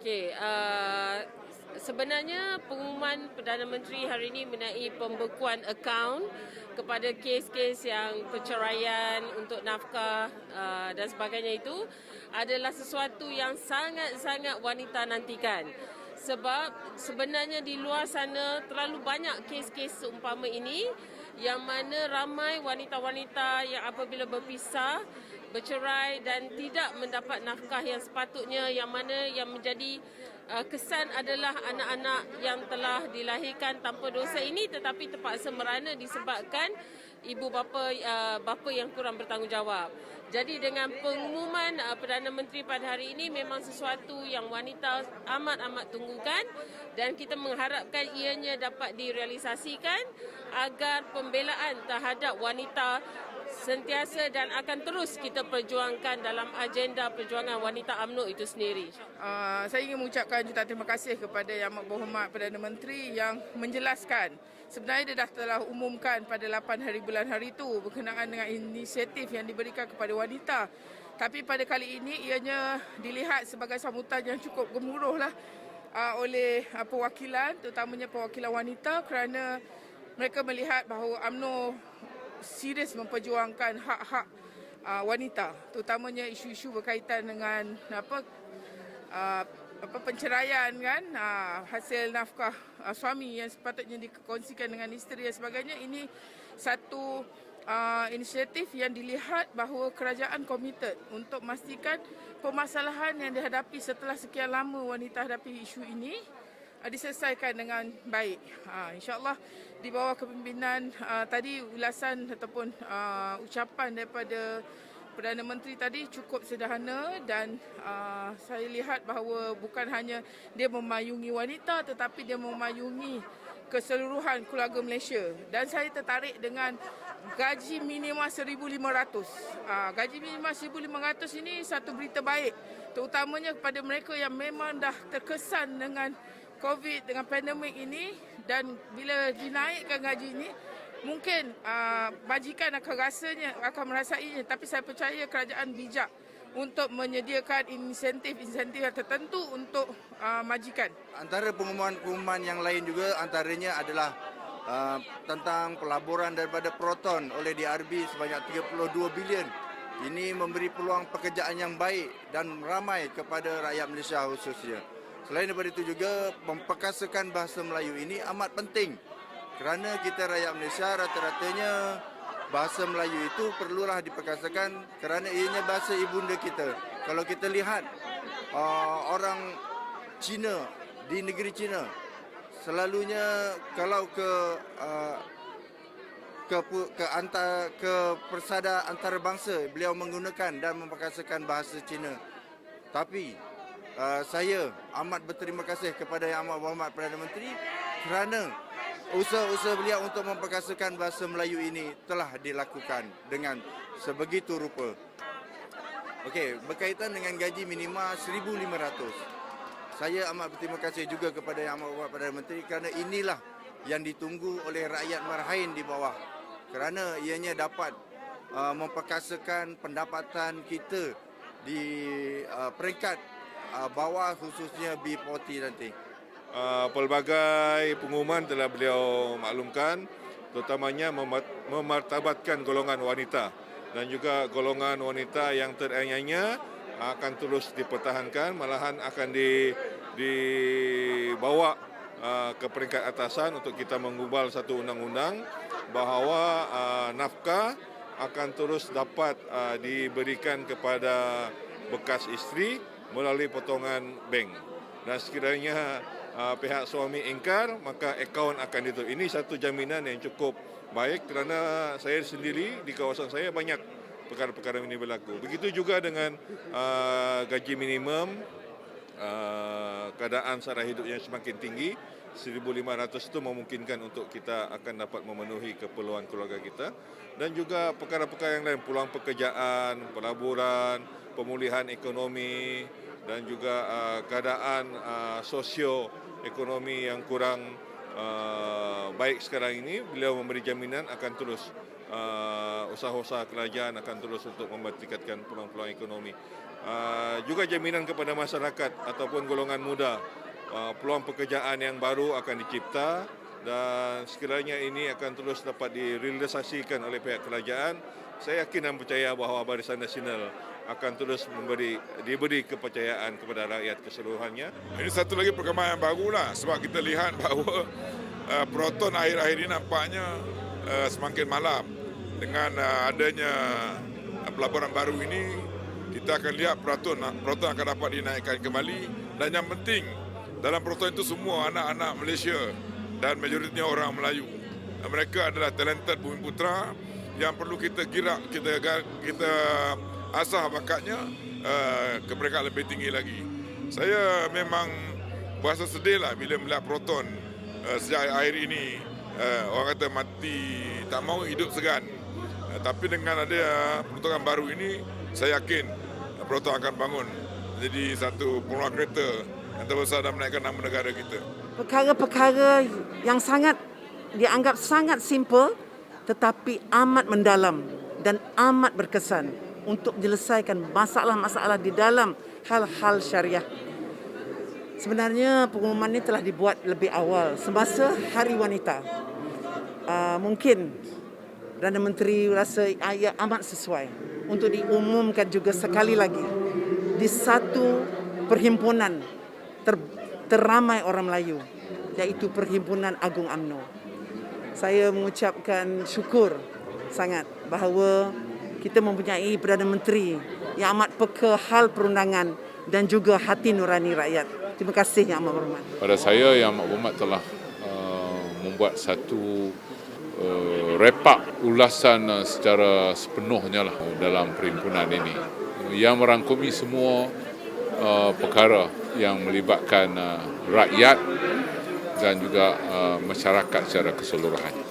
Okey, sebenarnya pengumuman Perdana Menteri hari ini mengenai pembekuan akaun kepada kes-kes yang perceraian untuk nafkah dan sebagainya itu adalah sesuatu yang sangat-sangat wanita nantikan. Sebab sebenarnya di luar sana terlalu banyak kes-kes seumpama ini yang mana ramai wanita-wanita yang apabila berpisah, bercerai dan tidak mendapat nafkah yang sepatutnya, yang mana yang menjadi kesan adalah anak-anak yang telah dilahirkan tanpa dosa ini tetapi terpaksa merana disebabkan ibu bapa yang kurang bertanggungjawab. Jadi dengan pengumuman Perdana Menteri pada hari ini memang sesuatu yang wanita amat-amat tunggukan dan kita mengharapkan ianya dapat direalisasikan agar pembelaan terhadap wanita sentiasa dan akan terus kita perjuangkan dalam agenda perjuangan wanita UMNO itu sendiri. Saya ingin mengucapkan juta terima kasih kepada Yang Amat Berhormat Perdana Menteri yang menjelaskan sebenarnya dia dah telah umumkan pada 8 hari bulan hari itu berkenaan dengan inisiatif yang diberikan kepada wanita. Tapi pada kali ini ianya dilihat sebagai sambutan yang cukup gemuruh lah oleh perwakilan, terutamanya perwakilan wanita kerana mereka melihat bahawa UMNO serius memperjuangkan hak-hak wanita, terutamanya isu-isu berkaitan dengan penceraian kan, hasil nafkah suami yang sepatutnya dikongsikan dengan isteri dan sebagainya. Ini satu inisiatif yang dilihat bahawa kerajaan komited untuk memastikan permasalahan yang dihadapi setelah sekian lama wanita hadapi isu ini diselesaikan dengan baik. InsyaAllah di bawah kepimpinan tadi ulasan ataupun ucapan daripada Perdana Menteri tadi cukup sederhana dan saya lihat bahawa bukan hanya dia memayungi wanita tetapi dia memayungi keseluruhan keluarga Malaysia. Dan saya tertarik dengan gaji minima 1,500. Gaji minima 1,500 ini satu berita baik terutamanya kepada mereka yang memang dah terkesan dengan COVID, dengan pandemik ini, dan bila dinaikkan gaji ini mungkin majikan akan merasainya, tapi saya percaya kerajaan bijak untuk menyediakan insentif-insentif yang tertentu untuk majikan. Antara pengumuman yang lain juga antaranya adalah tentang pelaburan daripada Proton oleh DRB sebanyak 32 bilion. Ini memberi peluang pekerjaan yang baik dan ramai kepada rakyat Malaysia khususnya. Selain daripada itu juga memperkasakan bahasa Melayu ini amat penting kerana kita rakyat Malaysia rata-ratanya bahasa Melayu itu perlulah diperkasakan kerana ianya bahasa ibunda kita. Kalau kita lihat orang Cina di negeri Cina selalunya kalau ke persada antarabangsa beliau menggunakan dan memperkasakan bahasa Cina. Tapi saya amat berterima kasih kepada Yang Amat Berhormat Perdana Menteri kerana usaha-usaha beliau untuk memperkasakan bahasa Melayu ini telah dilakukan dengan sebegitu rupa. Okey, berkaitan dengan gaji minima 1,500. Saya amat berterima kasih juga kepada Yang Amat Berhormat Perdana Menteri kerana inilah yang ditunggu oleh rakyat Marhain di bawah. Kerana ianya dapat memperkasakan pendapatan kita di peringkat bawah khususnya B40 nanti. Pelbagai pengumuman telah beliau maklumkan, terutamanya memartabatkan golongan wanita dan juga golongan wanita yang teraniaya akan terus dipertahankan, malahan akan dibawa ke peringkat atasan untuk kita mengubal satu undang-undang bahawa nafkah akan terus dapat diberikan kepada bekas isteri melalui potongan bank. Dan sekiranya pihak suami ingkar, maka akaun akan ditutup. Ini satu jaminan yang cukup baik kerana saya sendiri di kawasan saya banyak perkara-perkara ini berlaku. Begitu juga dengan gaji minimum, keadaan sara hidup yang semakin tinggi, 1,500 itu memungkinkan untuk kita akan dapat memenuhi keperluan keluarga kita. Dan juga perkara-perkara yang lain, peluang pekerjaan, pelaburan, pemulihan ekonomi dan juga keadaan sosio-ekonomi yang kurang baik sekarang ini, beliau memberi jaminan akan terus usaha-usaha kerajaan akan terus untuk mempertingkatkan peluang-peluang ekonomi. Juga jaminan kepada masyarakat ataupun golongan muda, peluang pekerjaan yang baru akan dicipta dan sekiranya ini akan terus dapat direalisasikan oleh pihak kerajaan, saya yakin dan percaya bahawa Barisan Nasional akan terus diberi kepercayaan kepada rakyat keseluruhannya. Ini satu lagi perkembangan yang barulah sebab kita lihat bahawa Proton akhir-akhir ini nampaknya semakin malam. Dengan adanya pelaburan baru ini, kita akan lihat Proton akan dapat dinaikkan kembali. Dan yang penting, dalam Proton itu semua anak-anak Malaysia dan majoritinya orang Melayu. Mereka adalah talented bumi putra yang perlu kita girak, kita asah bakatnya ke peringkat lebih tinggi lagi. Saya memang berasa sedih lah bila melihat Proton sejak akhir ini orang kata mati tak mau hidup segan. Tapi dengan ada peruntukan baru ini, saya yakin Proton akan bangun jadi satu peluang kereta yang terbesar dan menaikkan nama negara kita. Perkara-perkara yang dianggap sangat simple tetapi amat mendalam dan amat berkesan untuk menyelesaikan masalah-masalah di dalam hal-hal syariah. Sebenarnya pengumuman ini telah dibuat lebih awal semasa Hari Wanita. Mungkin Perdana Menteri rasa ia amat sesuai untuk diumumkan juga sekali lagi di satu perhimpunan teramai orang Melayu, iaitu Perhimpunan Agung UMNO. Saya mengucapkan syukur sangat bahawa kita mempunyai Perdana Menteri yang amat peka hal perundangan dan juga hati nurani rakyat. Terima kasih Yang Amat Berhormat. Pada saya Yang Amat Berhormat telah membuat satu repak ulasan secara sepenuhnya lah dalam perhimpunan ini yang merangkumi semua perkara yang melibatkan rakyat dan juga masyarakat secara keseluruhan.